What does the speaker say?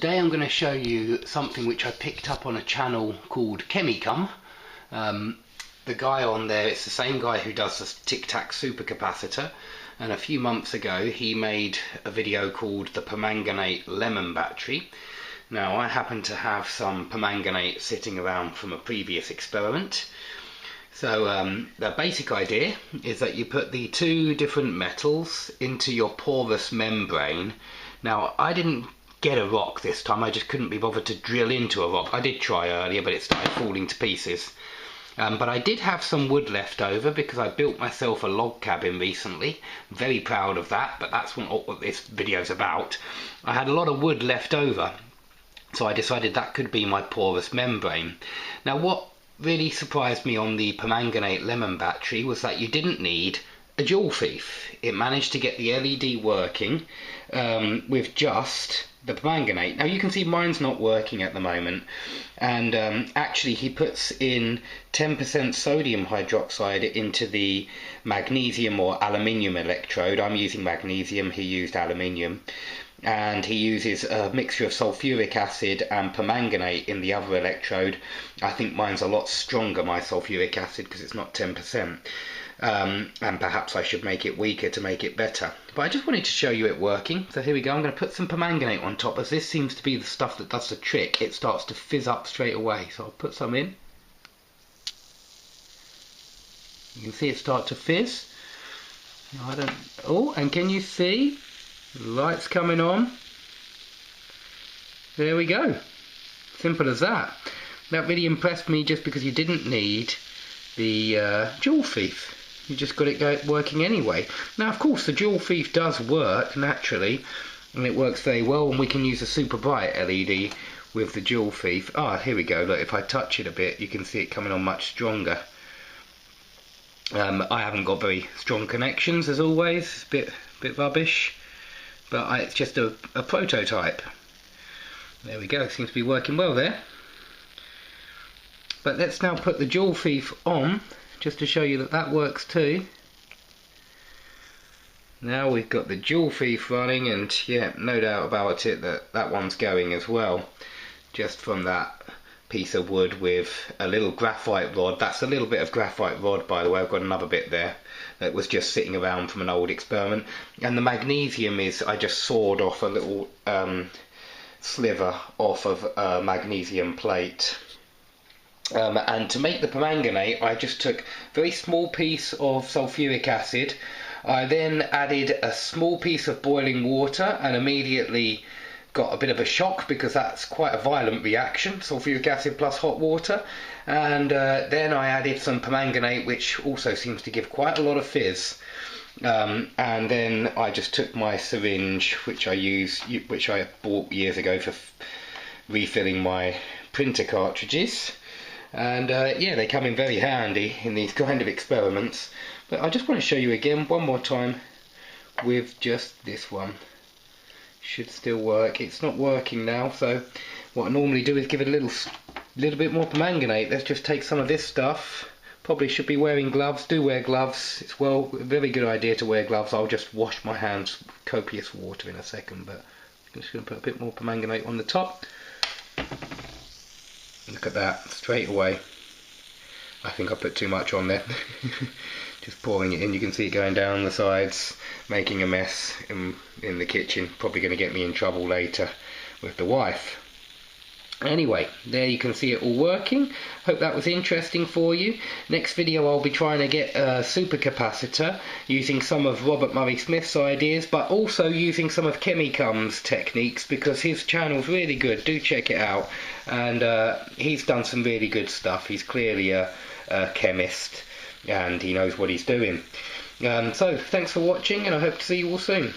Today I'm going to show you something which I picked up on a channel called Chemicum. The guy on there, it's the same guy who does the Tic Tac supercapacitor, and a few months ago he made a video called the Permanganate lemon battery. Now I happen to have some permanganate sitting around from a previous experiment. So the basic idea is that you put the two different metals into your porous membrane. Now I didn't get a rock this time, I just couldn't be bothered to drill into a rock. I did try earlier, but it started falling to pieces. But I did have some wood left over because I built myself a log cabin recently. Very proud of that, but that's what this video's about. I had a lot of wood left over, so I decided that could be my porous membrane. Now what really surprised me on the permanganate lemon battery was that you didn't need a jewel thief. It managed to get the LED working with just the permanganate. Now you can see mine's not working at the moment, and actually he puts in 10% sodium hydroxide into the magnesium or aluminium electrode. I'm using magnesium, he used aluminium, and he uses a mixture of sulfuric acid and permanganate in the other electrode. I think mine's a lot stronger, my sulfuric acid, because it's not 10%. And perhaps I should make it weaker to make it better. But I just wanted to show you it working. So here we go. I'm going to put some permanganate on top, as this seems to be the stuff that does the trick. It starts to fizz up straight away. So I'll put some in. You can see it start to fizz. Oh, and can you see? The light's coming on. There we go. Simple as that. That really impressed me, just because you didn't need the jewel thief. You just got it working anyway. Now of course the jewel thief does work naturally, and it works very well, and we can use a super bright LED with the jewel thief. Here we go. Look, if I touch it a bit you can see it coming on much stronger. I haven't got very strong connections, as always. It's a bit rubbish, but it's just a prototype. There we go. It seems to be working well there. But let's now put the jewel thief on, just to show you that that works too. Now we've got the jewel thief running, and yeah, no doubt about it that that one's going as well, just from that piece of wood with a little graphite rod. That's a little bit of graphite rod, by the way. I've got another bit there that was just sitting around from an old experiment. And the magnesium is, I just sawed off a little sliver off of a magnesium plate. And to make the permanganate I just took a very small piece of sulfuric acid. I then added a small piece of boiling water and immediately got a bit of a shock, because that's quite a violent reaction, sulfuric acid plus hot water. And then I added some permanganate, which also seems to give quite a lot of fizz. And then I just took my syringe, which I bought years ago for refilling my printer cartridges. And yeah, they come in very handy in these kind of experiments. But I just want to show you again one more time with just this one. Should still work. It's not working now, so what I normally do is give it a little bit more permanganate. Let's just take some of this stuff. Probably should be wearing gloves. Do wear gloves. It's a very good idea to wear gloves. I'll just wash my hands with copious water in a second, but I'm just going to put a bit more permanganate on the top. Look at that, straight away. I think I put too much on there. Just pouring it in, you can see it going down the sides, making a mess in the kitchen. Probably going to get me in trouble later with the wife. Anyway, there you can see it all working. Hope that was interesting for you. Next video I'll be trying to get a supercapacitor using some of Robert Murray Smith's ideas, but also using some of Chemicum's techniques, because his channel's really good. Do check it out. And he's done some really good stuff. He's clearly a chemist, and he knows what he's doing. So thanks for watching, and I hope to see you all soon.